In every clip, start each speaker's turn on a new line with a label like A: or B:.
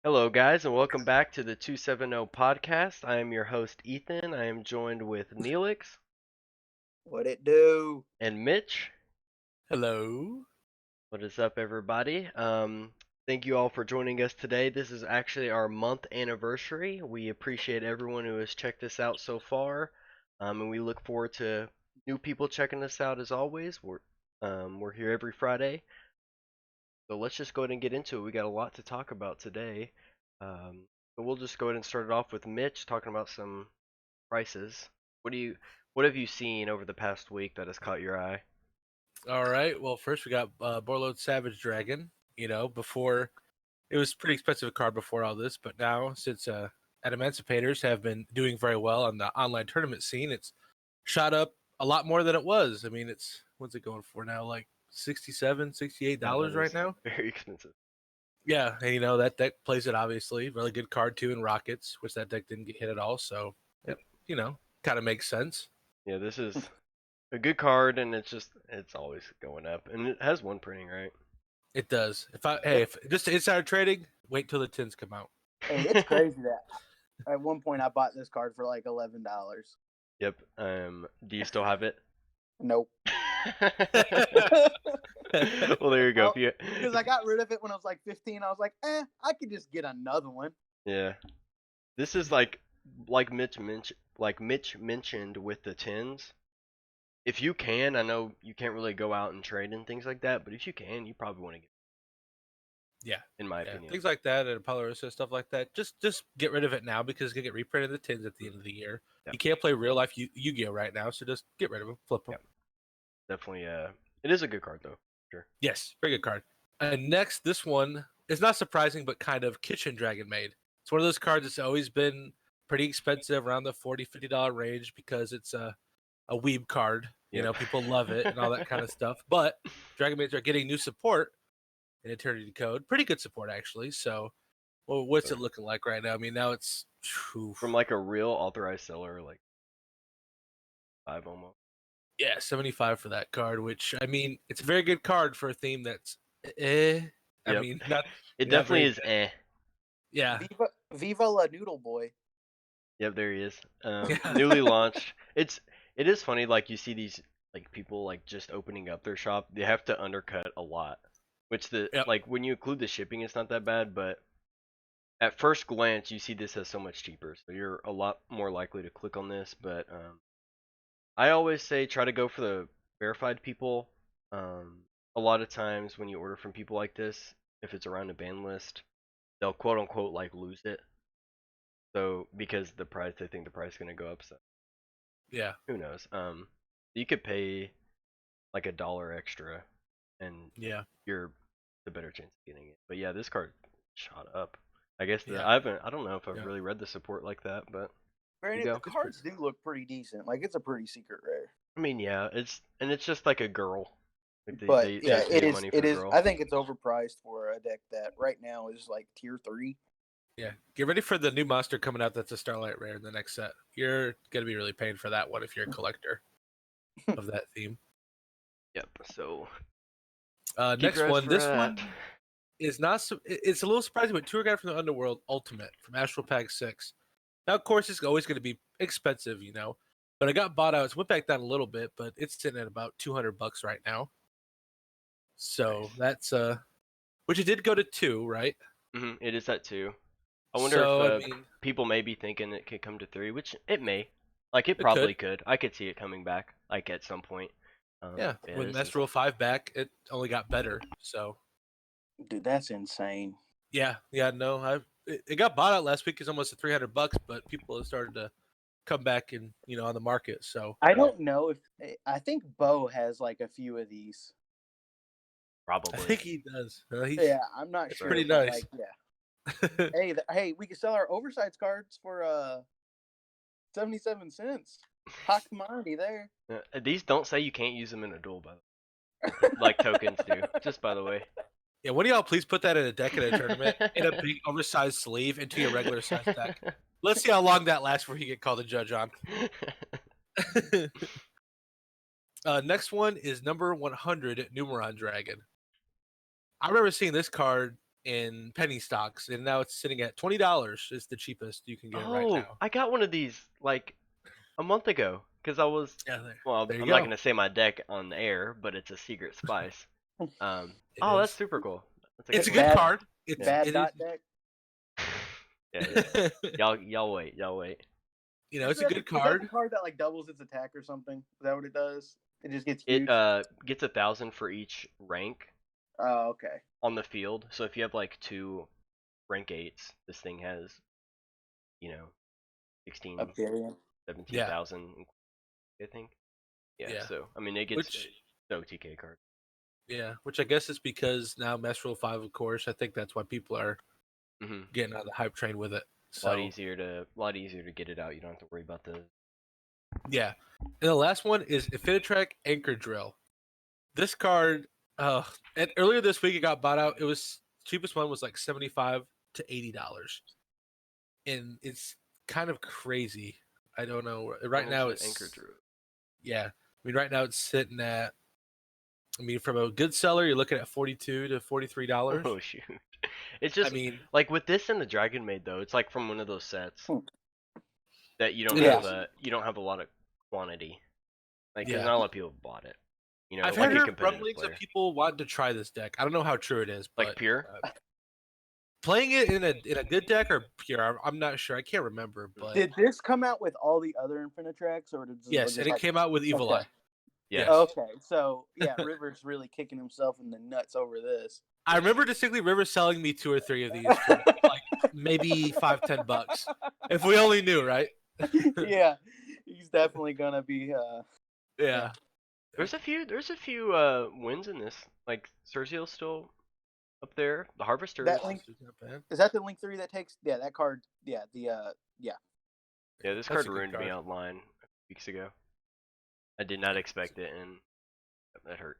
A: Hello, guys, and welcome back to the 270 Podcast. I am your host, Ethan. I am joined with Neelix
B: What it do?
A: and Mitch.
C: Hello.
A: What is up, everybody? Thank you all for joining us today. This is actually our month anniversary. We appreciate everyone who has checked us out so far, and we look forward to new people checking us out as always. We're here every Friday, so let's just go ahead and get into it. We got a lot to talk about today. Um, but we'll just go ahead and start it off with Mitch talking about some prices. What have you seen over the past week that has caught your eye?
C: All right. Well, first we got Borlode Savage Dragon. Before it was pretty expensive card before all this, but now since Emancipators have been doing very well on the online tournament scene, it's shot up a lot more than it was. I mean, what's it going for now? Like $67, $68 right now.
A: Very expensive.
C: Yeah, and that deck plays it obviously. Really good card too in Rockets, which that deck didn't get hit at all. So,
A: Yep.
C: kind of makes sense.
A: Yeah, this is a good card, and it's always going up, and it has one printing, right?
C: It does. If just insider trading, wait till the tins come out.
B: Hey, it's crazy that at one point I bought this card for like $11.
A: Yep. Do you still have it?
B: Nope.
A: Well, there you go.
B: Because I got rid of it when I was like 15. I was like, I could just get another one.
A: Yeah. This is like Mitch mentioned with the tins. If you can, I know you can't really go out and trade and things like that, but if you can, you probably want to get.
C: Yeah,
A: in my opinion,
C: things like that and Apollorusa stuff like that. Just get rid of it now because it's gonna get reprinted in the tins at the end of the year. Yep. You can't play real life Yu-Gi-Oh right now, so just get rid of them, flip them.
A: Yep. Definitely, it is a good card though. Sure.
C: Yes, very good card. And next, this one is not surprising, but kind of Kitchen Dragon made. It's one of those cards that's always been pretty expensive, around the $40-$50 range because it's a weeb card.
A: Yep.
C: People love it and all that kind of stuff. But Dragon Maids are getting new support in Eternity Code. Pretty good support, actually. So, well, what's it looking like right now? I mean, now it's...
A: From like a real authorized seller, like 5 almost.
C: Yeah, 75 for that card, which, I mean, it's a very good card for a theme that's I mean, not...
A: It definitely is
C: Yeah.
B: Viva La Noodle Boy.
A: Yep, there he is. Newly launched. It is funny, like you see these like people like just opening up their shop. They have to undercut a lot, which like when you include the shipping, it's not that bad. But at first glance, you see this as so much cheaper, so you're a lot more likely to click on this. But I always say try to go for the verified people. A lot of times when you order from people like this, if it's around a ban list, they'll quote unquote like lose it. So because they think the price is gonna go up. So
C: yeah,
A: who knows? You could pay like $1 extra, and you're the better chance of getting it. But yeah, this card shot up. I guess I don't know if I've really read the support like that, but
B: the cards do look pretty decent. Like it's a pretty secret rare.
A: I mean, yeah, it's just like a girl.
B: Like it is. It is. I think it's overpriced for a deck that right now is like tier 3.
C: Yeah, get ready for the new monster coming out that's a Starlight Rare in the next set. You're going to be really paying for that one if you're a collector of that theme.
A: Yep, so...
C: next one. This one is not... It's a little surprising, but Tour Guide from the Underworld Ultimate from Astral Pack 6. Now, of course, it's always going to be expensive, but it got bought out. It's went back down a little bit, but it's sitting at about $200 right now. So that's... Which it did go to 2, right?
A: Mm-hmm, it is at 2. I wonder if people may be thinking it could come to 3, which it may. Like, it probably could. I could see it coming back, like, at some point.
C: When Master Rule 5 back, it only got better, so...
B: Dude, that's insane.
C: Yeah, no, it got bought out last week. It's almost at $300, but people have started to come back and, on the market, so...
B: I don't know if... I think Bo has, like, a few of these.
A: Probably.
C: I think he does.
B: Yeah, I'm not sure.
C: Pretty nice.
B: Like, yeah. hey, we could sell our oversized cards for 77 cents. Hot commodity there.
A: These don't say you can't use them in a duel, by the way. Like tokens do. Just by the way.
C: Yeah, one of y'all please put that in a deck in a tournament in a big oversized sleeve into your regular size deck. Let's see how long that lasts before you get called a judge on. Next one is number 100 Numeron Dragon. I remember seeing this card in penny stocks, and now it's sitting at $20. Is the cheapest you can get right now.
A: I got one of these like a month ago because I was.
C: Yeah,
A: Well,
C: there you
A: I'm
C: go.
A: not gonna say my deck on the air, but it's a secret spice. That's super cool.
C: It's a good card. It's
B: bad dot deck.
A: Yeah. y'all wait.
C: You know, it's a good card.
B: Is that the card that like doubles its attack or something? Is that what it does? It just gets huge.
A: It gets 1,000 for each rank.
B: Oh, okay.
A: On the field, so if you have like 2 rank 8s, this thing has, 16, 17,000, I think. Yeah. So I mean, it gets no TK card.
C: Yeah, which I guess is because now Mestral 5, of course. I think that's why people are getting on the hype train with it. So,
A: a lot easier to get it out. You don't have to worry about the.
C: Yeah, and the last one is Infinitrack Anchor Drill. This card, and earlier this week it got bought out. It was cheapest one was like $75 to $80, and it's kind of crazy. I don't know. Right now it's
A: Anchor Drill.
C: Yeah, I mean right now it's sitting at. I mean, from a good seller, you're looking at $42 to $43.
A: Oh shoot! It's just. I mean, like with this and the Dragon Maid though, it's like from one of those sets that you don't have a lot of quantity. Like, there's not a lot of people who bought it.
C: I've heard rumblings of people wanting to try this deck. I don't know how true it is, but
A: like pure.
C: Playing it in a good deck or pure, I'm not sure. I can't remember. But
B: did this come out with all the other Infinitracks, or did
C: yes, and it came out with Evil Eye.
A: Yes.
B: Okay, so yeah, River's really kicking himself in the nuts over this.
C: I remember distinctly River selling me 2 or 3 of these for like maybe $5-10. If we only knew, right?
B: Yeah, he's definitely gonna be.
C: Yeah.
A: There's a few wins in this. Like Cersei's still up there. The Harvester
B: is that the Link 3 that takes that card? Yeah,
A: Yeah, this card ruined me online weeks ago. I did not expect it, and that hurt.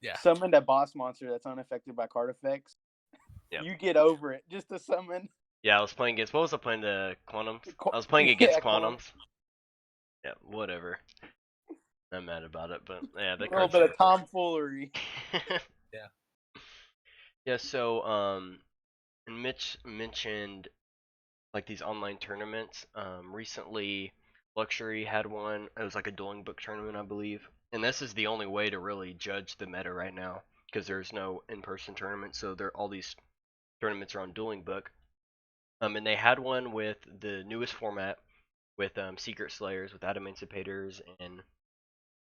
C: Yeah.
B: Summoned a boss monster that's unaffected by card effects.
A: Yeah.
B: You get over it. Just to summon.
A: Yeah, I was playing against. What was I playing? The Quantums. I was playing against Quantums. Yeah, whatever. I'm mad about it, but yeah, that
B: card's a little bit of tomfoolery.
A: Yeah. So Mitch mentioned like these online tournaments. Recently, Luxury had one. It was like a dueling book tournament, I believe. And this is the only way to really judge the meta right now because there's no in-person tournament. So all these tournaments are on dueling book. And they had one with the newest format with Secret Slayers, with Adamantipator's and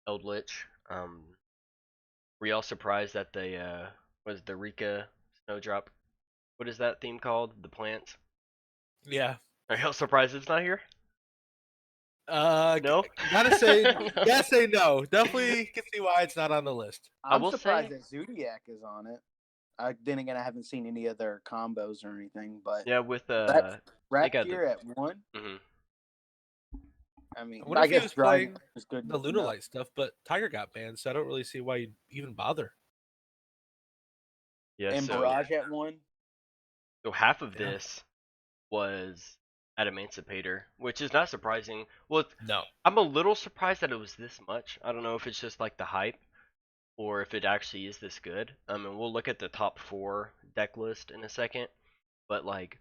A: Eldritch. Were y'all surprised that the was the Rika Snowdrop? What is that theme called? The plants?
C: Yeah.
A: Are y'all surprised it's not here?
C: No. Gotta say no. Definitely can see why it's not on the list.
B: I'm surprised that Zodiac is on it. Then again, I haven't seen any of their combos or anything, but
A: yeah, with
B: Rat Gear at 1.
A: Mm-hmm.
B: I mean, I guess Dragon is good.
C: The Lunalight stuff, but Tiger got banned, so I don't really see why you'd even bother.
A: Yeah,
B: and Barrage at 1.
A: So half of this was Adamantipator, which is not surprising. Well,
C: no,
A: I'm a little surprised that it was this much. I don't know if it's just like the hype, or if it actually is this good. And we'll look at the top 4 deck list in a second, but like,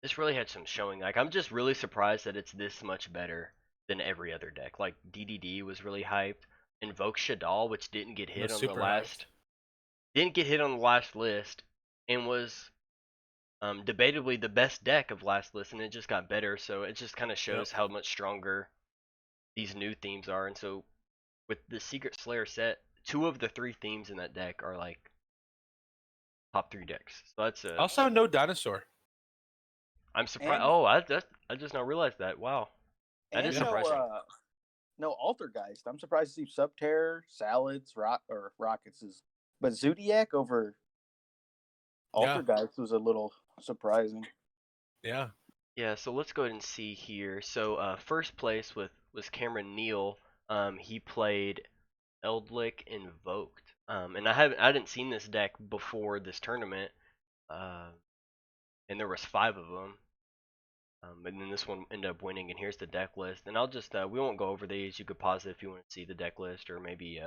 A: this really had some showing. Like, I'm just really surprised that it's this much better than every other deck. Like, DDD was really hyped. Invoke Shadal, which didn't get hit on the last list, and was debatably the best deck of last list, and it just got better. So it just kind of shows how much stronger these new themes are. And so with the Secret Slayer set, 2 of the 3 themes in that deck are like top 3 decks. So that's
C: also no dinosaur.
A: I'm surprised. I just now realized that. Wow, that is surprising.
B: No Altergeist. I'm surprised to see Subterror, Salads, Rockets but Zodiac over Altergeist was a little surprising.
C: Yeah.
A: Yeah. So let's go ahead and see here. So first place was Cameron Neal. He played Eldritch Invoked. And I hadn't seen this deck before this tournament. And there was 5 of them. And then this one ended up winning, and here's the deck list. And I'll just we won't go over these. You could pause it if you want to see the deck list, or maybe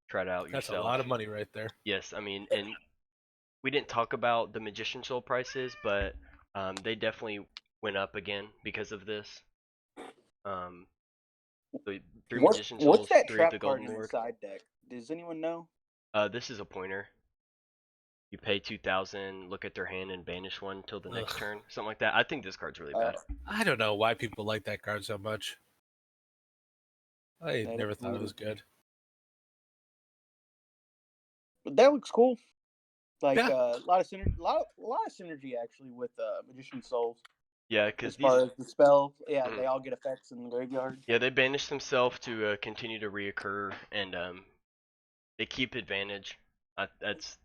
A: try it out yourself.
C: That's a lot of money right there.
A: Yes, I mean, and we didn't talk about the Magician Soul prices, but they definitely went up again because of this. So 3 Magician
B: What's
A: Souls,
B: that
A: 3 of
B: trap
A: the
B: card
A: Golden
B: in his
A: Lord.
B: side deck? Does anyone know?
A: This is a pointer. You pay 2,000, look at their hand, and banish one till the next turn, something like that. I think this card's really bad.
C: I don't know why people like that card so much. I never thought it was good.
B: But that looks cool. Like a lot of synergy actually with Magician Souls.
A: Yeah, because
B: as far as the spell, they all get effects in the graveyard.
A: Yeah, they banish themselves to continue to reoccur, and they keep advantage. That's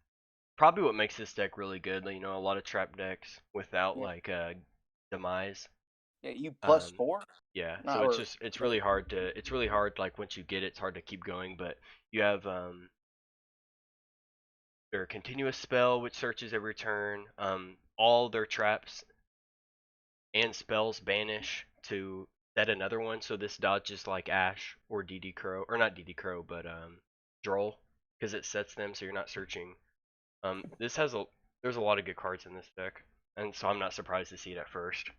A: probably what makes this deck really good. You know, a lot of trap decks without like demise.
B: Yeah, you +4.
A: Yeah, so it's really hard like once you get it, it's hard to keep going. But you have their continuous spell, which searches every turn. All their traps and spells banish to set another one. So this dodges like Ash or DD Crow, or not DD Crow, but Droll, because it sets them so you're not searching. There's a lot of good cards in this deck, and so I'm not surprised to see it at first.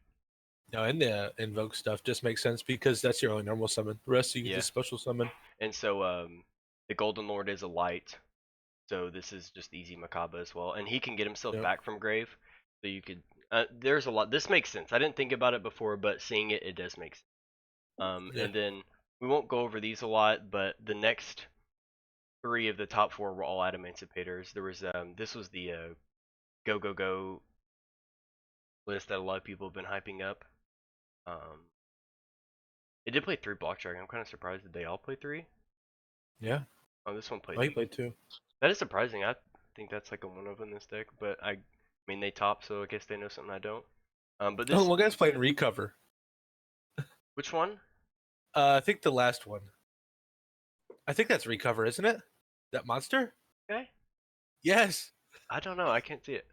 C: No, and the invoke stuff just makes sense because that's your only normal summon. The rest you can just special summon.
A: And so the Golden Lord is a light, so this is just easy Macabre as well, and he can get himself back from grave. So you could there's a lot. This makes sense. I didn't think about it before, but seeing it, it does make sense. And then we won't go over these a lot, but the next 3 of the top 4 were all Adamantivators. There was this was the go go go list that a lot of people have been hyping up. It did play 3 Block Dragon. I'm kind of surprised that they all play 3.
C: Yeah.
A: Oh, this one played.
C: I played 2.
A: That is surprising. I think that's like a one-of in this deck, but I mean they top, so I guess they know something I don't. But this.
C: Oh, one guy's playing Recover.
A: Which one?
C: I think the last one. I think that's Recover, isn't it? That monster?
A: Okay.
C: Yes.
A: I don't know. I can't see it.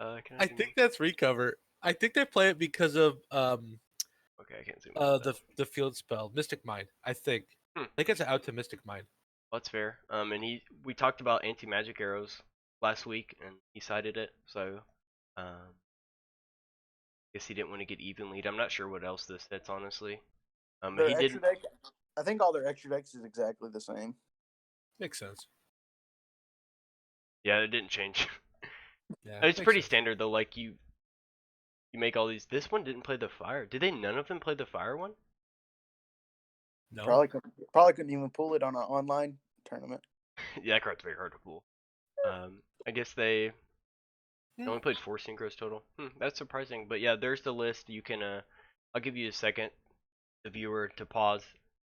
C: I think that's Recover. I think they play it because of
A: Okay, I can't see.
C: The field spell, Mystic Mind. I think. I think it's out to Mystic Mind.
A: Well, that's fair. And we talked about anti-magic arrows last week, and he cited it. So, guess he didn't want to get even lead. I'm not sure what else this hits, honestly. He did.
B: I think all their extra decks is exactly the same.
C: Makes sense.
A: Yeah, it didn't change.
C: Yeah,
A: it's pretty standard though. Like you make all these. This one didn't play the fire. Did they? None of them play the fire one?
C: No.
B: Probably couldn't even pull it on an online tournament.
A: Yeah, that card's very hard to pull. I guess they only played 4 synchros total. That's surprising. But yeah, there's the list. You can I'll give you a second, the viewer, to pause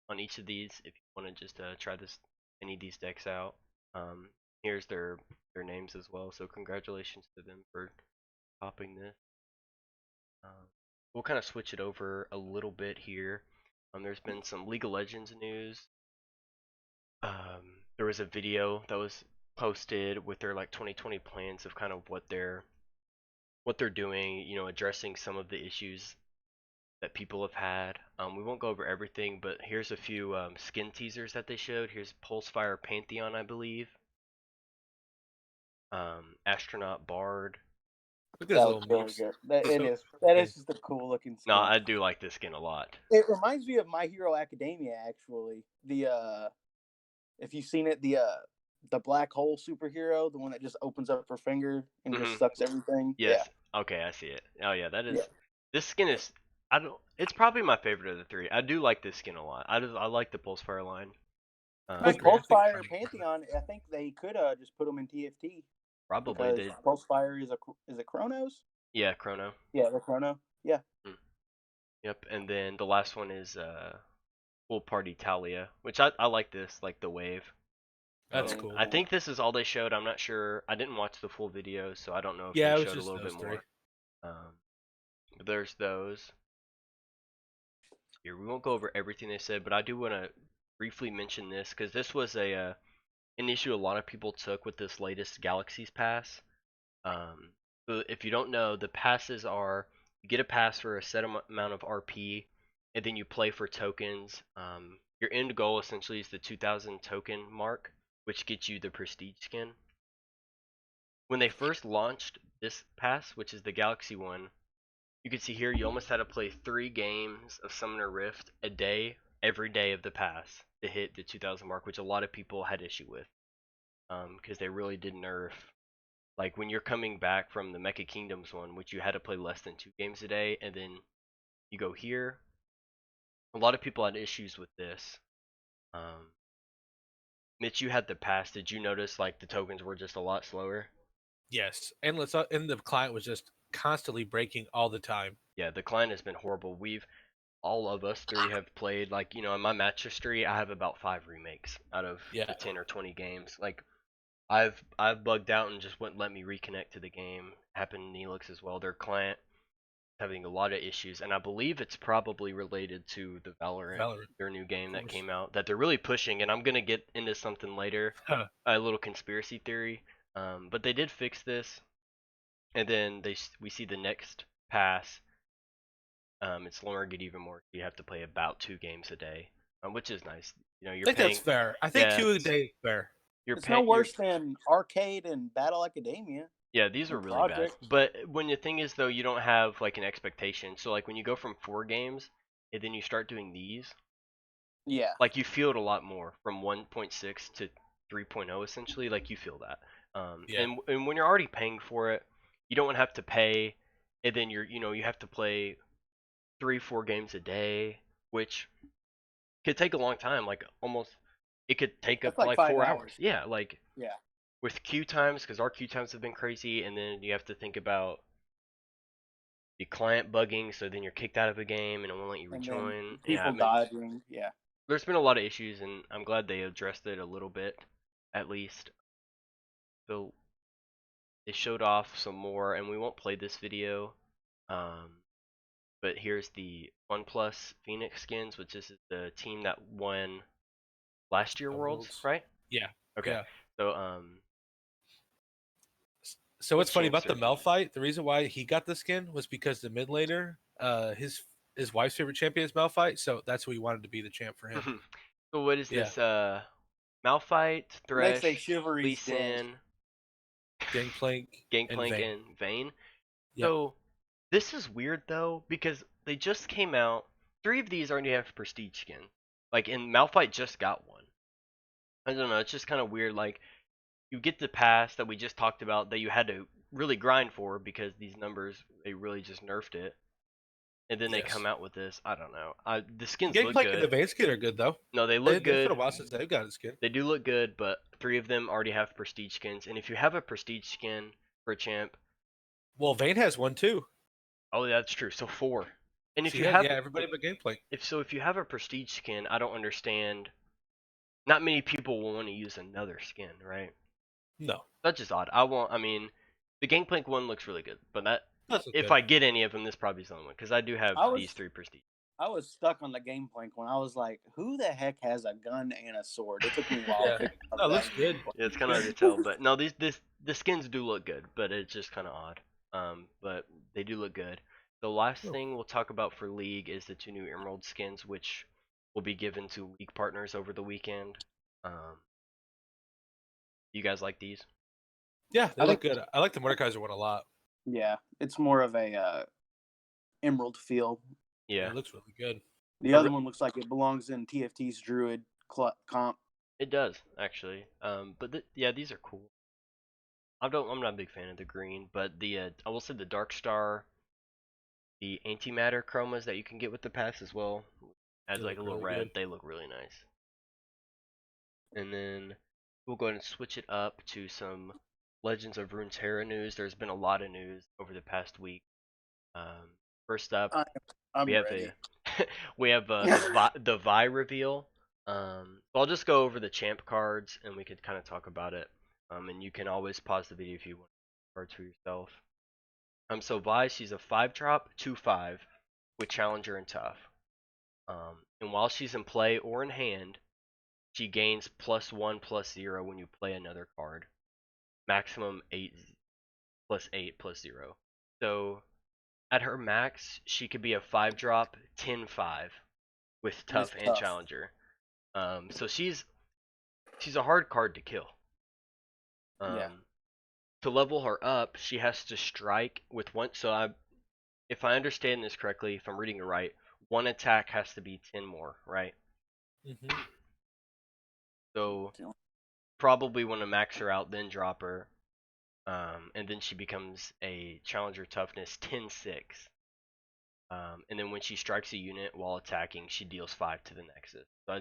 A: on each of these if you want to just try any of these decks out. Here's their names as well. So congratulations to them for topping this. We'll kind of switch it over a little bit here. There's been some League of Legends news. There was a video that was posted with their like 2020 plans of kind of what they're doing, you know, addressing some of the issues that people have had. We won't go over everything, but here's a few skin teasers that they showed. Here's Pulsefire Pantheon, I believe. Astronaut Bard.
C: Look at those little moves.
B: That is just a cool looking skin.
A: No, I do like this skin a lot.
B: It reminds me of My Hero Academia, actually. If you've seen it, the black hole superhero, the one that just opens up her finger and just sucks everything.
A: Yes. Yeah. Okay, I see it. Oh yeah, that is. Yeah. This skin is. It's probably my favorite of the 3. I do like this skin a lot. I like the Pulsefire line.
B: Pulsefire Pantheon, I think they could just put them in TFT.
A: Probably did.
B: Pulsefire is it Chronos?
A: Yeah, Chrono.
B: Yeah, the Chrono. Yeah.
A: Yep, and then the last one is Full Party Talia, which I like this, like the wave.
C: That's cool.
A: I think this is all they showed. I'm not sure. I didn't watch the full video, so I don't know if they showed a little bit more. But there's those. Here, we won't go over everything they said, but I do want to briefly mention this because this was an issue a lot of people took with this latest Galaxies pass. So if you don't know, the passes are you get a pass for a set amount of RP, and then you play for tokens. Your end goal essentially is the 2,000 token mark, which gets you the prestige skin. when they first launched this pass, which is the Galaxy one, you could see here you almost had to play 3 games of Summoner Rift a day, every day of the pass to hit the 2,000 mark, which a lot of people had issue with, because they really did nerf. Like when you're coming back from the Mecha Kingdoms one, which you had to play less than 2 games a day, and then you go here. A lot of people had issues with this. Mitch, you had the pass. Did you notice like the tokens were just a lot slower?
C: Yes, and the client was just constantly breaking all the time.
A: Yeah, the client has been horrible. All of us 3 have played, like, in my match history, I have about 5 remakes out of the 10 or 20 games. Like, I've bugged out and just wouldn't let me reconnect to the game. Happened in Neelix as well. Their client having a lot of issues, and I believe it's probably related to the Valorant, their new game that came out, that they're really pushing. And I'm gonna get into something later, a little conspiracy theory. But they did fix this, and then we see the next pass. It's longer, get even more. You have to play about 2 games a day, which is nice. You're
C: I think
A: paying.
C: That's fair. I think 2 a day is fair.
B: It's no worse than Arcade and Battle Academia.
A: Yeah, these are really bad. But when the thing is, though, you don't have like an expectation. So like when you go from 4 games and then you start doing these,
B: yeah,
A: like you feel it a lot more from 1.6 to 3.0 essentially. Like you feel that. And when you're already paying for it, you don't have to pay, and then you have to play 3-4 games a day, which could take a long time. Like almost, it could take up like 4 hours. Yeah, like with queue times, because our queue times have been crazy, and then you have to think about the client bugging, so then you're kicked out of a game and it won't let you rejoin.
B: People dodging. Yeah,
A: there's been a lot of issues, and I'm glad they addressed it a little bit, at least. So they showed off some more, and we won't play this video. But here's the OnePlus Phoenix skins, which is the team that won last year Worlds, right?
C: Yeah.
A: Okay.
C: Yeah.
A: So
C: what's funny about the Mel fight? The reason why he got the skin was because the mid laner, his wife's favorite champion is Malphite, so that's who he wanted to be the champ for him.
A: So what is this? Malphite, Thresh, Lee Sin,
C: Gangplank,
A: and Vayne. Yep. So this is weird though, because they just came out. 3 of these already have prestige skin. Like, and Malphite just got one. I don't know. It's just kind of weird. Like, you get the pass that we just talked about that you had to really grind for because these numbers, they really just nerfed it. And then they come out with this. I don't know. The skins look good.
C: And the Vayne skin are good though.
A: No, they look good.
C: It's been a while since they've got a skin.
A: They do look good, but 3 of them already have prestige skins. And if you have a prestige skin for a champ,
C: well, Vayne has one too.
A: Oh, that's true. So 4. And if
C: everybody but Gangplank.
A: If you have a prestige skin, I don't understand. Not many people will want to use another skin, right?
C: No,
A: that's just odd. The Gangplank one looks really good, but if I get any of them, this probably is the only one, because I do have these 3 prestige.
B: I was stuck on the Gangplank one. I was like, who the heck has a gun and a sword? It took me a while.
C: It looks good.
A: Yeah, it's kind of hard to tell, but no, the skins do look good, but it's just kind of odd. But they do look good. The last thing we'll talk about for League is the 2 new Emerald skins, which will be given to League partners over the weekend. You guys like these?
C: Yeah, they look good. I like the Mordekaiser one a lot.
B: Yeah, it's more of a emerald feel.
A: Yeah,
C: it looks really good.
B: The other one looks like it belongs in TFT's Druid comp.
A: It does actually. But these are cool. I'm not a big fan of the green, but I will say the Dark Star, the antimatter chromas that you can get with the pass as well, adds like a little red. They look really nice. And then we'll go ahead and switch it up to some Legends of Runeterra news. There's been a lot of news over the past week. First up, we have the Vi reveal. So I'll just go over the champ cards, and we could kind of talk about it. And you can always pause the video if you want cards for yourself. So Vi, she's a 5-drop, 2/5 with Challenger and Tough. And while she's in play or in hand, she gains +1/+0 when you play another card. Maximum 8 +8 +0. So at her max, she could be a 5-drop, 10/5 with Tough and Challenger. So she's a hard card to kill. to level her up, she has to strike with one. So if I understand this correctly, if I'm reading it right, one attack has to be 10 more, right?
C: Mm-hmm.
A: So probably want to max her out, then drop her, and then she becomes a challenger toughness 10-6. And then when she strikes a unit while attacking, she deals 5 to the nexus. So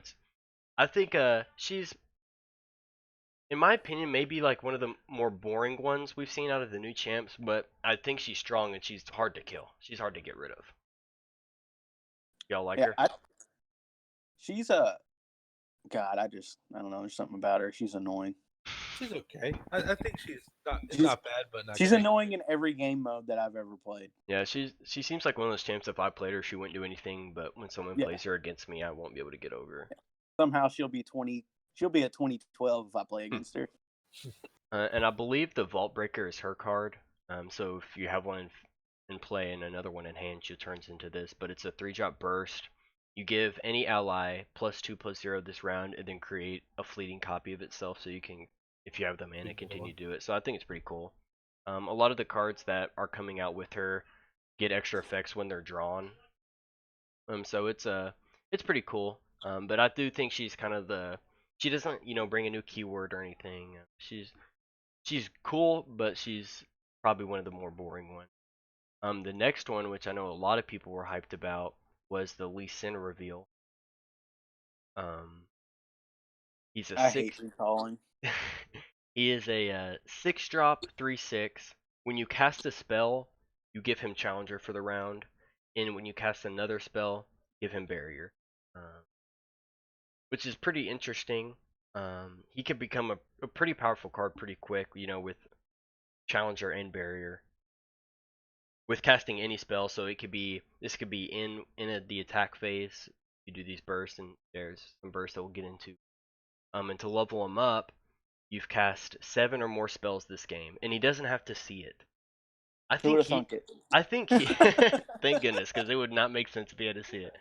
A: I think she's, in my opinion, maybe like one of the more boring ones we've seen out of the new champs, but I think she's strong and she's hard to kill. She's hard to get rid of. Y'all like her?
B: She's a God. I don't know. There's something about her. She's annoying.
C: She's okay. I think she's not bad, but not.
B: She's
C: great.
B: Annoying in every game mode that I've ever played.
A: Yeah, she seems like one of those champs. If I played her, she wouldn't do anything. But when someone plays her against me, I won't be able to get over her.
B: Somehow she'll be 20. She'll be a 2012 if I play against her.
A: And I believe the Vault Breaker is her card. So if you have one in play and another one in hand, she turns into this. But it's a 3-drop burst. You give any ally +2/+0 this round, and then create a fleeting copy of itself, so you can, if you have the mana, continue to do it. So I think it's pretty cool. A lot of the cards that are coming out with her get extra effects when they're drawn. So it's pretty cool. But I do think she's kind of she doesn't bring a new keyword or anything. She's cool, but she's probably one of the more boring ones. The next one, which I know a lot of people were hyped about, was the Lee Sin reveal. He's a
B: I hate recalling.
A: He is a 6-drop 3/6. When you cast a spell, you give him Challenger for the round, and when you cast another spell, give him Barrier, which is pretty interesting. He could become a pretty powerful card pretty quick, with Challenger and Barrier. With casting any spell, so this could be in the attack phase. You do these bursts, and there's some bursts that we'll get into. And to level him up, you've cast 7 or more spells this game, and he doesn't have to see it. I think he thank goodness, because it would not make sense if he had to see it.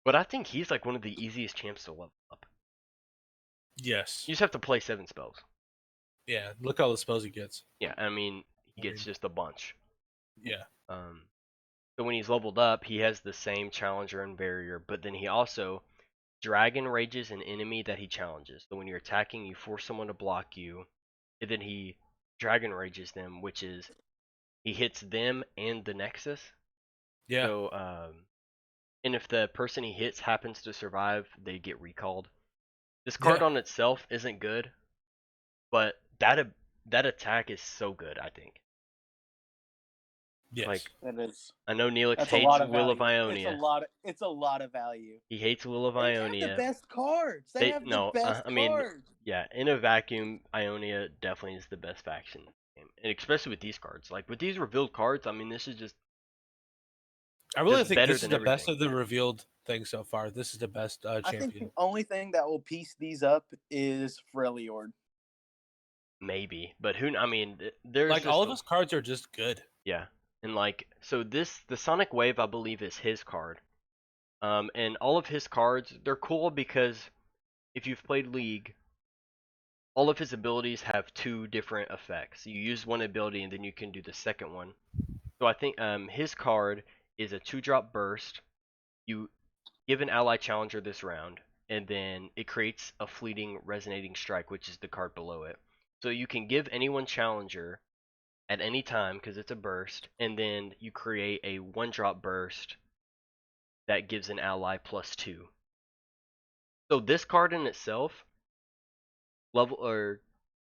A: But I think he's like one of the easiest champs to level up.
C: Yes.
A: You just have to play 7 spells.
C: Yeah, look at all the spells he gets.
A: Yeah, I mean, he gets just a bunch.
C: Yeah.
A: So when he's leveled up, he has the same Challenger and Barrier, but then he also Dragon Rages an enemy that he challenges. So when you're attacking, you force someone to block you, and then he Dragon Rages them, which is he hits them and the Nexus.
C: Yeah.
A: So, and if the person he hits happens to survive, they get recalled. This card on itself isn't good, but that attack is so good, I think.
C: Yes.
A: Like,
B: that is.
A: I know Neelix hates Will of Ionia.
B: It's a lot of value.
A: He hates Will of Ionia.
B: They have the best cards. They have the best cards.
A: Yeah, in a vacuum, Ionia definitely is the best faction. And especially with these cards. Like, with these revealed cards, I mean, this is just...
C: I really think this is the best of the revealed things so far. This is the best champion.
B: I think the only thing that will piece these up is Freljord.
A: Maybe, but I mean, there's
C: like all of his cards are just good.
A: Yeah, and like, so the Sonic Wave, I believe, is his card. And all of his cards, they're cool because if you've played League, all of his abilities have 2 different effects. You use one ability and then you can do the second one. So I think his card is a 2-drop burst. You give an ally Challenger this round, and then it creates a fleeting resonating strike, which is the card below it. So you can give anyone Challenger at any time because it's a burst, and then you create a 1-drop burst that gives an ally +2. So this card in itself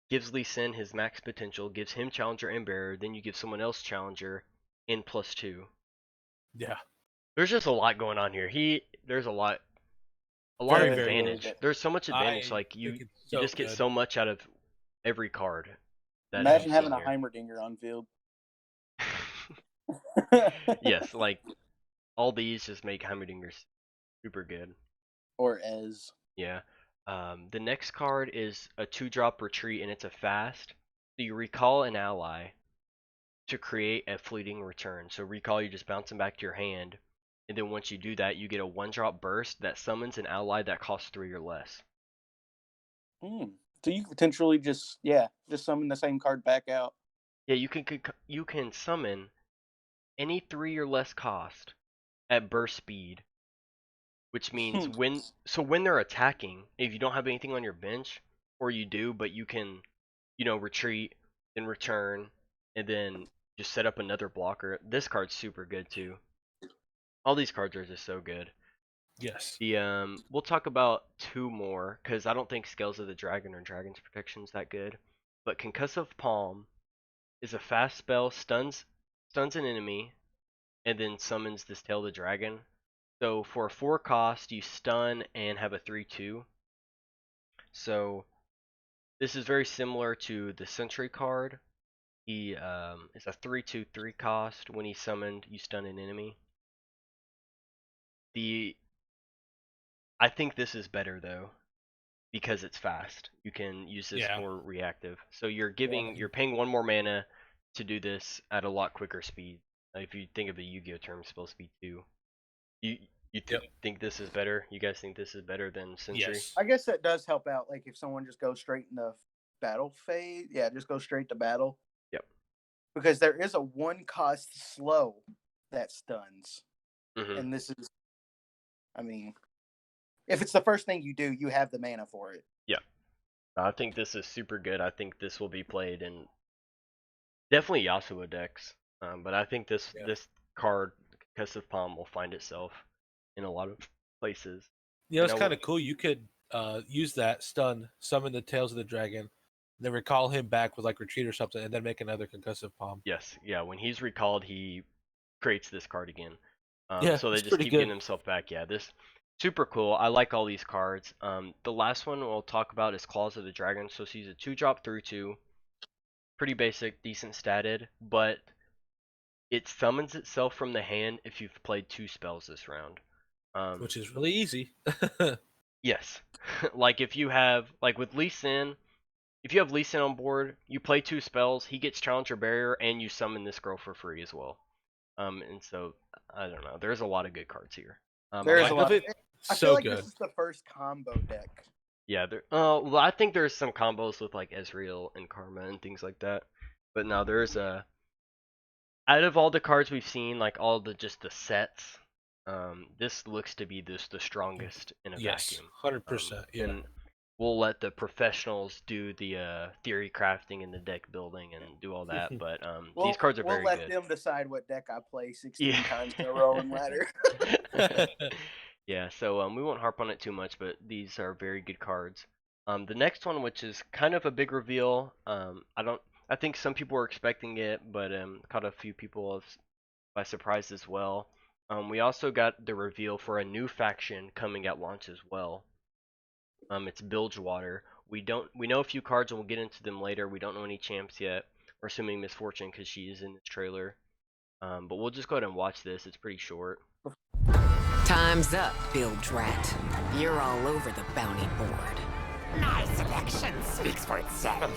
A: gives Lee Sin his max potential, gives him Challenger and Barrier, then you give someone else Challenger and +2.
C: Yeah.
A: There's just a lot going on here. There's a lot of advantage. There's so much advantage. Like you just get so much out of every card.
B: Imagine having a Heimerdinger on field.
A: Yes, like all these just make Heimerdingers super good.
B: Or Ez.
A: Yeah. The next card is a 2-drop retreat, and it's a fast. So you recall an ally to create a fleeting return. So recall, you just bounce them back to your hand, and then once you do that, you get a 1-drop burst that summons an ally that costs 3 or less.
B: So you potentially just summon the same card back out.
A: Yeah, you can summon any 3 or less cost at burst speed, which means when they're attacking, if you don't have anything on your bench, or you do, but you can, retreat and return, and then just set up another blocker. This card's super good too. All these cards are just so good.
C: Yes.
A: We'll talk about 2 more because I don't think Scales of the Dragon or Dragon's Protection's that good. But Concussive Palm is a fast spell, stuns an enemy, and then summons this Tail of the Dragon. So for a 4 cost, you stun and have a 3/2. So this is very similar to the Sentry card. He is a 3/2/3 cost. When he's summoned, you stun an enemy. I think this is better though, because it's fast. You can use this more reactive. So you're paying 1 more mana to do this at a lot quicker speed. If you think of the Yu-Gi-Oh term, spell speed 2. You think this is better? You guys think this is better than Sentry?
C: Yes.
B: I guess that does help out. Like if someone just goes straight in the battle phase, just go straight to battle.
A: Yep.
B: Because there is a 1 cost slow that stuns, and this is, I mean, if it's the first thing you do, you have the mana for it.
A: Yeah. I think this is super good. I think this will be played in definitely Yasuo decks. But I think this card, Concussive Palm, will find itself in a lot of places.
C: Yeah, it's kind of cool. You could use that stun, summon the Tails of the Dragon, then recall him back with like retreat or something, and then make another Concussive Palm.
A: Yes, yeah. When he's recalled, he creates this card again. So they just keep getting himself back. Yeah, this super cool. I like all these cards. The last one we'll talk about is Claws of the Dragon. So she's a 2-drop 3/2, pretty basic, decent statted, but it summons itself from the hand if you've played 2 spells this round.
C: Which is really easy.
A: Yes. Like if you have, like with Lee Sin, if you have Lee Sin on board, you play 2 spells, he gets Challenger Barrier, and you summon this girl for free as well. And so, I don't know, there's a lot of good cards here.
B: There's a lot of it. I feel like
C: good.
B: this is the first combo deck.
A: Yeah, well, I think there's some combos with like Ezreal and Karma and things like that. But no, there's out of all the cards we've seen, like all the sets, this looks to be the strongest in a vacuum.
C: 100%.
A: And we'll let the professionals do the theory crafting and the deck building and do all that. But these cards are very good.
B: We'll let them decide what deck I play 16 times in a row and ladder.
A: Yeah, so we won't harp on it too much, but these are very good cards. The next one, which is kind of a big reveal, I think some people were expecting it, but caught a few people by surprise as well. We also got the reveal for a new faction coming at launch as well. It's Bilgewater. We know a few cards and we'll get into them later. We don't know any champs yet. We're assuming Miss Fortune because she is in this trailer. But we'll just go ahead and watch this. It's pretty short.
D: Time's up, Bildrat. You're all over the bounty board.
E: My selection speaks for itself.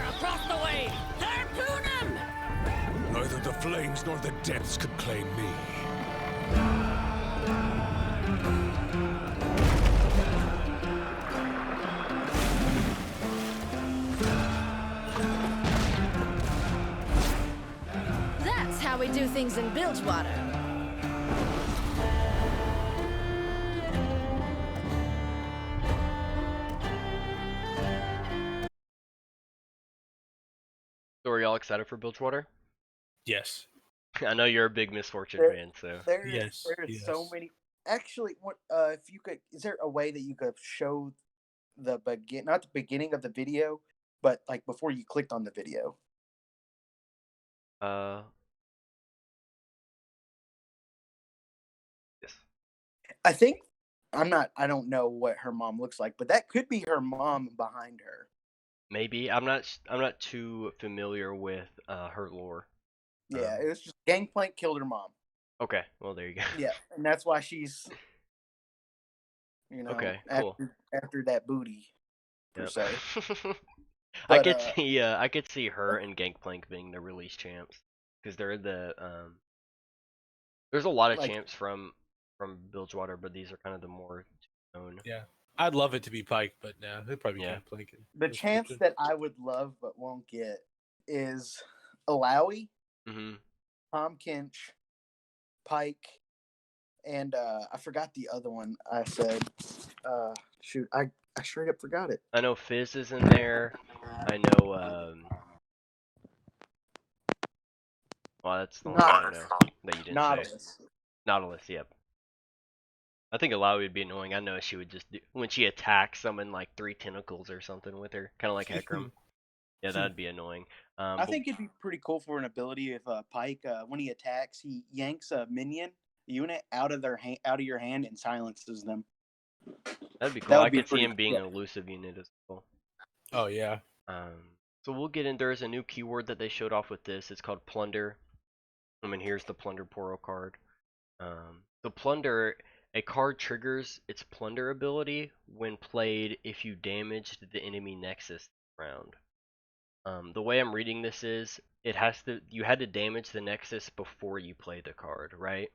E: Across the way! Harpoon him!
F: Neither the flames nor the depths could claim me.
G: That's how we do things in Bilgewater.
A: So are y'all excited for Bilgewater?
C: Yes.
A: I know you're a big Miss Fortune fan, so.
B: There's so many. Actually, if you could, is there a way that you could show not the beginning of the video, but like before you clicked on the video?
A: Yes.
B: I don't know what her mom looks like, but that could be her mom behind her.
A: Maybe. I'm not too familiar with her lore.
B: Yeah, it was just Gangplank killed her mom.
A: Okay, well there you go.
B: Yeah, and that's why she's,
A: okay, cool.
B: after that booty, per se.
A: But, I could see her and Gangplank being the release champs because they're the There's a lot of champs from Bilgewater, but these are kind of the more known.
C: Yeah, I'd love it to be Pike, but no, he'll probably be Pike.
B: The chance that I would love but won't get is Alawi, Tom Kinch, Pike, and I forgot the other one I said. Shoot, I straight up forgot it.
A: I know Fizz is in there. I know, well, that's the one I know that you didn't say. Nautilus, yep. I think Alawi would be annoying. I know she would just do, when she attacks, summon like 3 tentacles or something with her, kind of like Hecarim. Yeah, that'd be annoying.
B: I think it'd be pretty cool for an ability if Pike, when he attacks, he yanks a minion unit out of your hand and silences them.
A: That'd be cool. I could see him being an elusive unit as well.
C: Oh yeah.
A: So we'll get in. There's a new keyword that they showed off with this. It's called Plunder. I mean, here's the Plunder Poro card. The Plunder, a card triggers its Plunder ability when played if you damaged the enemy Nexus round. The way I'm reading this is, you had to damage the Nexus before you play the card, right?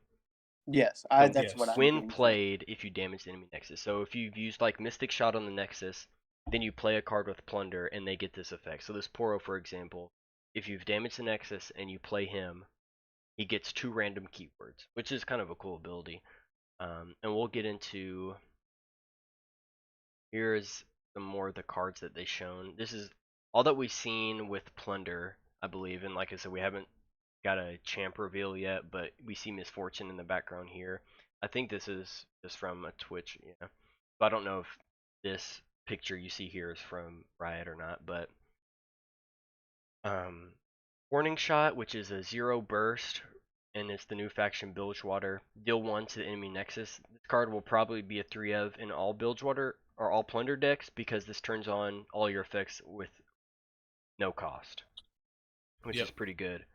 B: Yes, that's what I'm
A: when played, if you damage the enemy Nexus. So if you've used like Mystic Shot on the Nexus, then you play a card with Plunder and they get this effect. So this Poro, for example, if you've damaged the Nexus and you play him, he gets 2 random keywords, which is kind of a cool ability. And we'll get into, here's some more of the cards that they shown. This is all that we've seen with Plunder, I believe, and like I said, we haven't got a champ reveal yet, but we see Misfortune in the background here. I think this is just from a Twitch, yeah. But I don't know if this picture you see here is from Riot or not, but Warning Shot, which is a 0 burst, and it's the new faction Bilgewater. Deal 1 to the enemy Nexus. This card will probably be a 3 of in all Bilgewater or all Plunder decks because this turns on all your effects with no cost, which is pretty good.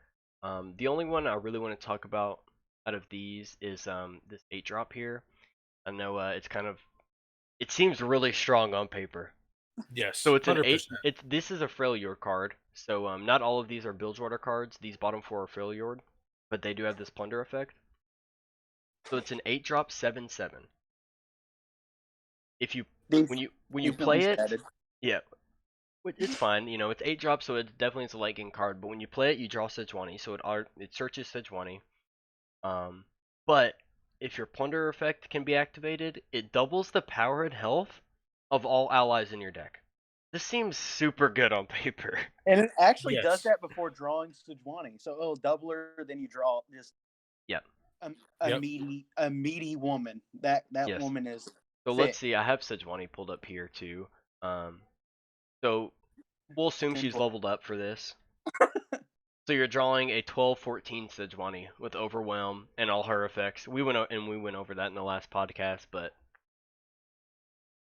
A: The only one I really want to talk about out of these is this 8-drop here. I know it seems really strong on paper.
C: Yes.
A: So it's
C: 100%.
A: This is a Freljord card. So not all of these are Bilgewater cards. These bottom 4 are Freljord, but they do have this Plunder effect. So it's an 8-drop 7/7. If you when you play it, yeah, it's fine. You know, it's 8 drops, so it definitely is a late game card. But when you play it, you draw Sejuani, so it searches Sejuani. But if your Plunder effect can be activated, it doubles the power and health of all allies in your deck. This seems super good on paper.
B: And it actually does that before drawing Sejuani. So it'll double her, then you draw just a meaty woman. That woman is
A: So let's see, I have Sejuani pulled up here too. So we'll assume she's leveled up for this. So you're drawing a 12/14 Sejuani with Overwhelm and all her effects. We went over that in the last podcast, but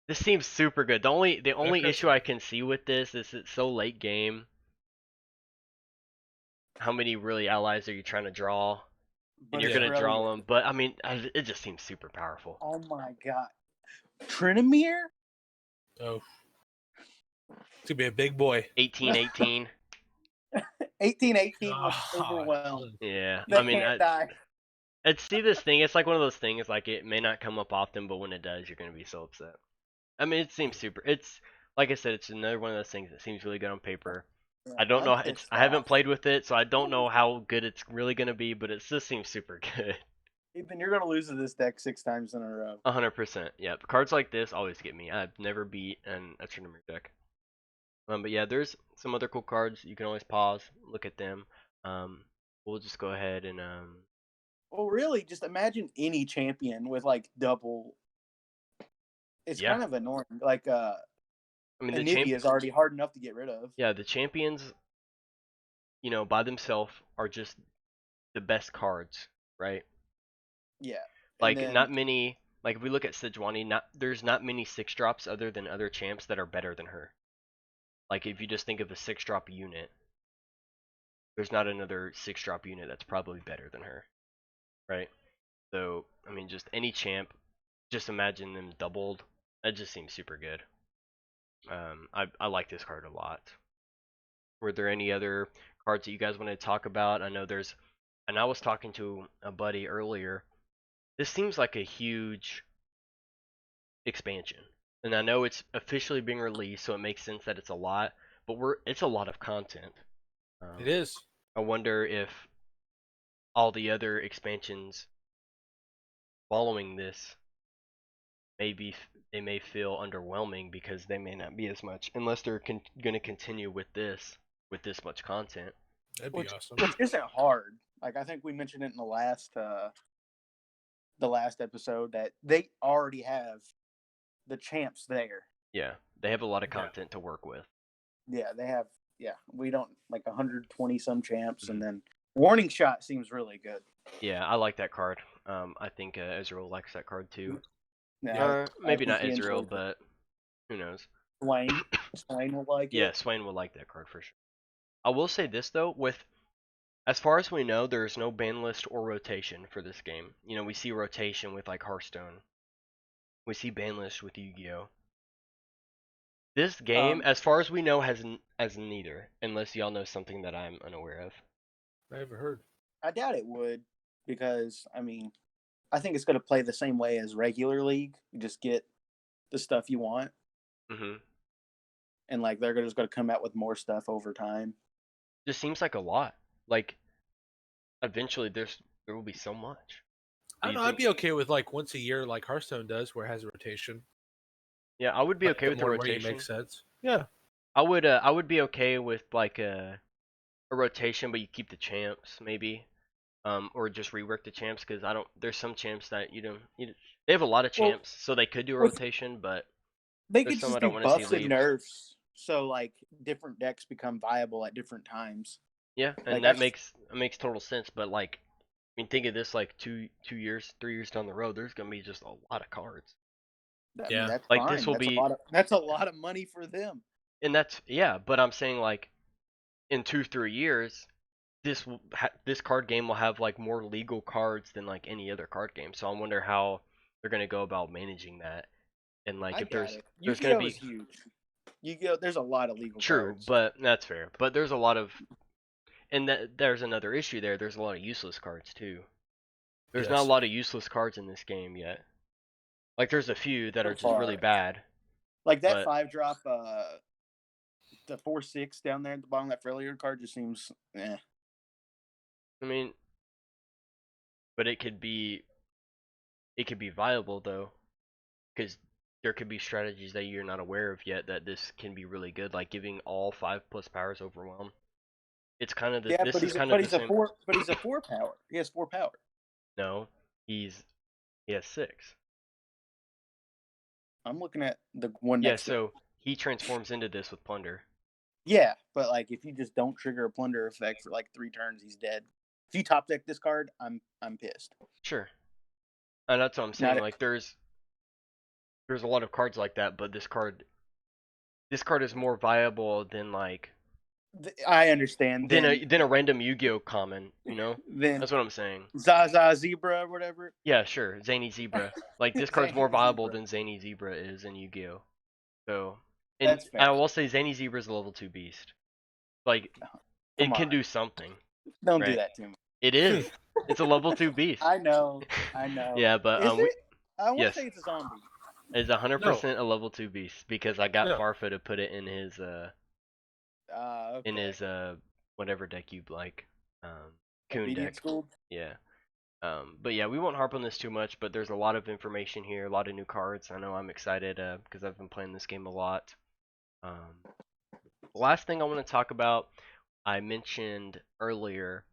A: this seems super good. The only issue I can see with this is it's so late game. How many really allies are you trying to draw? And you're gonna draw them, but I mean, it just seems super powerful.
B: Oh my god, Trinomir?
C: Oh, it's gonna be a big boy.
A: 18/18.
B: 18/18 was overwhelmed.
A: Yeah,
B: I mean,
A: see this thing. It's like one of those things. Like it may not come up often, but when it does, you're gonna be so upset. I mean, it seems super. It's like I said, it's another one of those things that seems really good on paper. Yeah, I don't know. I haven't played with it, so I don't know how good it's really gonna be. But it just seems super good.
B: Ethan, you're gonna lose to this deck 6 times in a row.
A: 100%. Yeah, cards like this always get me. I've never beat a Trinomir deck. But yeah, there's some other cool cards. You can always pause, look at them. We'll just go ahead and
B: Well, really, just imagine any champion with like double. It's kind of annoying. Like I mean, Anivia is already hard enough to get rid of.
A: Yeah, the champions, you know, by themselves are just the best cards, right?
B: Yeah.
A: Like not many. Like if we look at Sejuani, there's not many 6-drops other than other champs that are better than her. Like if you just think of a 6-drop unit, there's not another 6-drop unit that's probably better than her, right? So I mean, just any champ, just imagine them doubled. That just seems super good. I like this card a lot. Were there any other cards that you guys want to talk about? I know there's, and I was talking to a buddy earlier. This seems like a huge expansion, and I know it's officially being released, so it makes sense that it's a lot, but it's a lot of content.
C: It is.
A: I wonder if all the other expansions following this, maybe they may feel underwhelming because they may not be as much unless they're going to continue with this much content.
C: That'd be awesome.
B: Which isn't hard. Like I think we mentioned it in the last episode that they already have the champs there.
A: Yeah, they have a lot of content to work with.
B: Yeah, they have. Yeah, we don't like 120 some champs, and then Warning Shot seems really good.
A: Yeah, I like that card. I think Ezreal likes that card too.
B: Yeah,
A: maybe not Ezreal, but who knows?
B: Swain will like it.
A: Yeah, Swain will like that card for sure. I will say this though, as far as we know, there is no ban list or rotation for this game. You know, we see rotation with like Hearthstone. We see ban list with Yu-Gi-Oh. This game, as far as we know, has neither, unless y'all know something that I'm unaware of.
C: I haven't heard.
B: I doubt it would, because I mean, I think it's going to play the same way as regular League. You just get the stuff you want, and like they're just going to come out with more stuff over time.
A: Just seems like a lot. Like, eventually there will be so much.
C: I don't know. I'd be okay with like once a year, like Hearthstone does, where it has a rotation.
A: Yeah, I would be okay with the rotation.
C: Makes sense. Yeah,
A: I would be okay with like a rotation, but you keep the champs maybe, or just rework the champs because there's some champs that they have a lot of champs, so they could do a rotation, but
B: they could just do buffs and nerfs, so like different decks become viable at different times.
A: Yeah, and that makes total sense. But like, I mean, think of this: like 3 years down the road, there's gonna be just a lot of cards.
B: I mean, that's
A: like
B: fine.
A: This will
B: that's a lot of money for them.
A: And but I'm saying like in 2-3 years, this card game will have like more legal cards than like any other card game. So I wonder how they're gonna go about managing that. And like if there's gonna be
B: huge. Yu-Gi-Oh, there's a lot of legal cards.
A: True, but that's fair. But there's a lot of, and there's another issue there. There's a lot of useless cards too. There's not a lot of useless cards in this game yet. Like there's a few that are just really bad.
B: Like that 5-drop, the 4/6 down there at the bottom of that Freljord card just seems, eh.
A: I mean, but it could be viable though, because there could be strategies that you're not aware of yet that this can be really good, like giving all 5+ powers overwhelm. It's kind of the
B: but he's a 4 power. He has 4 power.
A: No, he has 6.
B: I'm looking at the one next
A: so he transforms into this with Plunder.
B: Yeah, but like if you just don't trigger a Plunder effect for like 3 turns, he's dead. If you top deck this card, I'm pissed.
A: Sure. And that's what I'm saying. Like there's a lot of cards like that, but this card is more viable than like.
B: I understand.
A: Than a random Yu-Gi-Oh common, you know. That's what I'm saying.
B: Zaza Zebra or whatever.
A: Yeah, sure. Zany Zebra. Like this card's more viable than Zany Zebra is in Yu-Gi-Oh. So, and I will say Zany Zebra is a level 2 beast. Like it can do something.
B: Don't do that to me.
A: It is. It's a level 2 beast.
B: I know.
A: Yeah, but
B: I want to say it's a zombie.
A: It's 100% a level 2 beast because I got Farfa to put it in his in his whatever deck you like, Coon deck.
B: School?
A: Yeah. But yeah, we won't harp on this too much, but there's a lot of information here, a lot of new cards. I know I'm excited because I've been playing this game a lot. The last thing I want to talk about, I mentioned earlier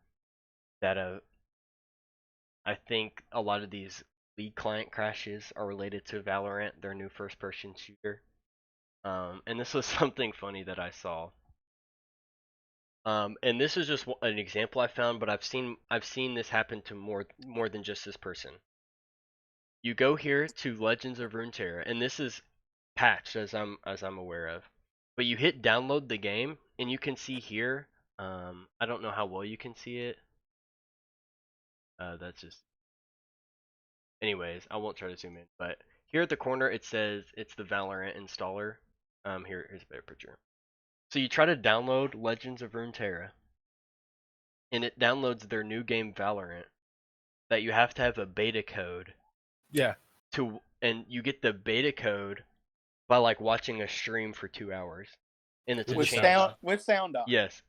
A: that I think a lot of these League client crashes are related to Valorant, their new first-person shooter. And this was something funny that I saw. And this is just an example I found, but I've seen this happen to more than just this person. You go here to Legends of Runeterra, and this is patched as I'm aware of. But you hit download the game, and you can see here. I don't know how well you can see it. That's just. Anyways, I won't try to zoom in, but here at the corner it says it's the Valorant installer. Here's a better picture. So you try to download Legends of Runeterra, and it downloads their new game Valorant. That you have to have a beta code.
C: Yeah.
A: And you get the beta code by like watching a stream for 2 hours, and it's
B: with sound off.
A: Yes.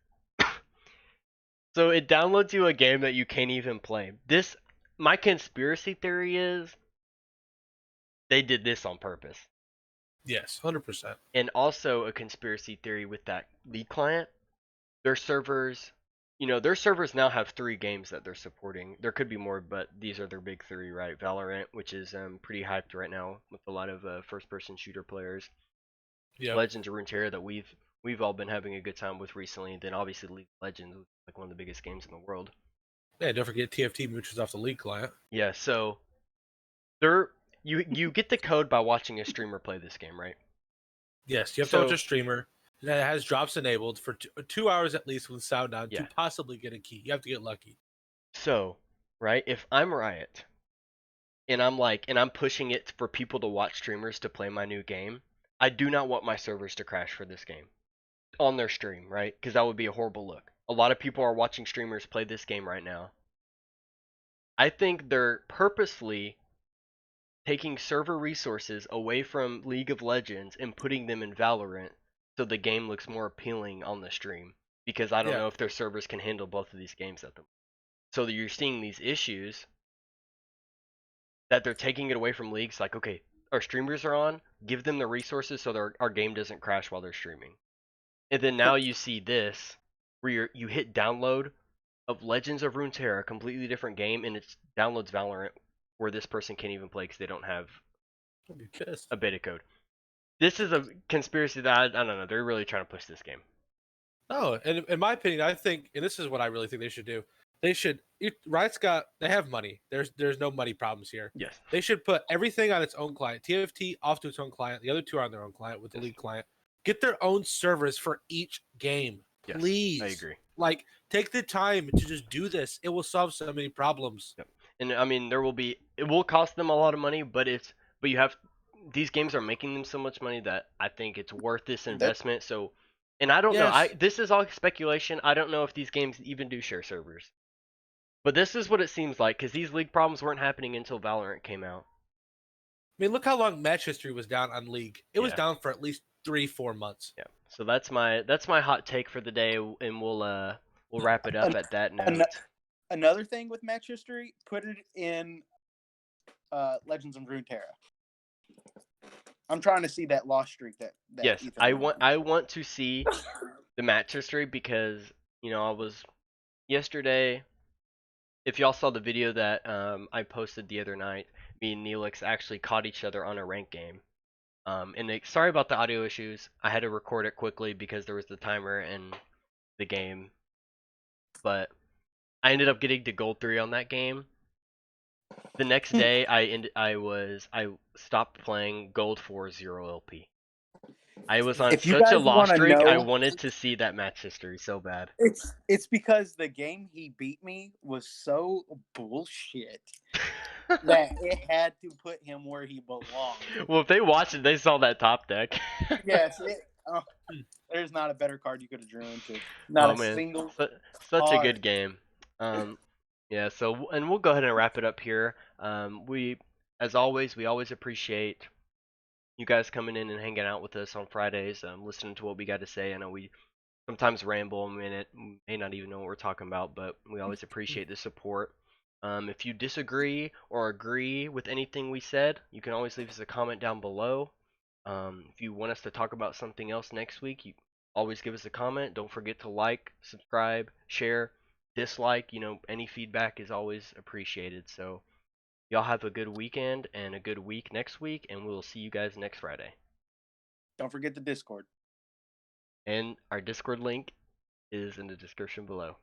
A: So it downloads you a game that you can't even play. My conspiracy theory is they did this on purpose.
C: Yes, 100%.
A: And also a conspiracy theory with that League client, their servers now have 3 games that they're supporting. There could be more, but these are their big 3, right? Valorant, which is pretty hyped right now with a lot of first-person shooter players.
C: Yeah.
A: Legends of Runeterra that we've all been having a good time with recently, and then obviously League of Legends, like one of the biggest games in the world.
C: Yeah, don't forget TFT, which is off the League client.
A: Yeah, so you get the code by watching a streamer play this game, right?
C: Yes, you have to watch a streamer that has drops enabled for 2 hours at least with sound on to possibly get a key. You have to get lucky.
A: So, right, if I'm Riot and I'm pushing it for people to watch streamers to play my new game, I do not want my servers to crash for this game on their stream, right? Because that would be a horrible look. A lot of people are watching streamers play this game right now. I think they're purposely taking server resources away from League of Legends and putting them in Valorant so the game looks more appealing on the stream. Because I don't know if their servers can handle both of these games at them. So you're seeing these issues that they're taking it away from leagues. Like, okay, our streamers are on, give them the resources so our game doesn't crash while they're streaming. And then now you see this, where you hit download of Legends of Runeterra, a completely different game, and it downloads Valorant, where this person can't even play because they don't have a beta code. This is a conspiracy that I don't know. They're really trying to push this game.
C: Oh, and in my opinion, I think, and this is what I really think they should do. They have money. There's no money problems here.
A: Yes.
C: They should put everything on its own client. TFT off to its own client. The other 2 are on their own client with the League client. Get their own servers for each game.
A: Yes,
C: please.
A: I agree.
C: Like, take the time to just do this. It will solve so many problems.
A: Yep. And I mean, it will cost them a lot of money, but these games are making them so much money that I think it's worth this investment. So, and I don't know. This is all speculation. I don't know if these games even do share servers. But this is what it seems like, because these league problems weren't happening until Valorant came out.
C: I mean, look how long match history was down on League. It was down for at least 3-4 months.
A: Yeah. So that's my hot take for the day, and we'll wrap it up at that note.
B: Another thing with match history, put it in Legends of Runeterra. I'm trying to see that loss streak that
A: yes, I want to see the match history because I was yesterday. If y'all saw the video that I posted the other night, me and Neelix actually caught each other on a ranked game. Sorry about the audio issues. I had to record it quickly because there was the timer in the game. But I ended up getting to gold 3 on that game. The next day, I stopped playing gold 4 0 LP. I was on such a loss streak. I wanted to see that match history so bad.
B: It's because the game he beat me was so bullshit that it had to put him where he belonged.
A: Well, if they watched it, they saw that top deck.
B: Yes, there's not a better card you could have drew into. Not a single.
A: Such a good game. Yeah. So, and we'll go ahead and wrap it up here. As always, we always appreciate you guys coming in and hanging out with us on Fridays, listening to what we got to say. I know we sometimes ramble a minute, may not even know what we're talking about, but we always appreciate the support. If you disagree or agree with anything we said, you can always leave us a comment down below. If you want us to talk about something else next week, you always give us a comment. Don't forget to like, subscribe, share, dislike. Any feedback is always appreciated. So y'all have a good weekend and a good week next week, and we'll see you guys next Friday.
B: Don't forget the Discord.
A: And our Discord link is in the description below.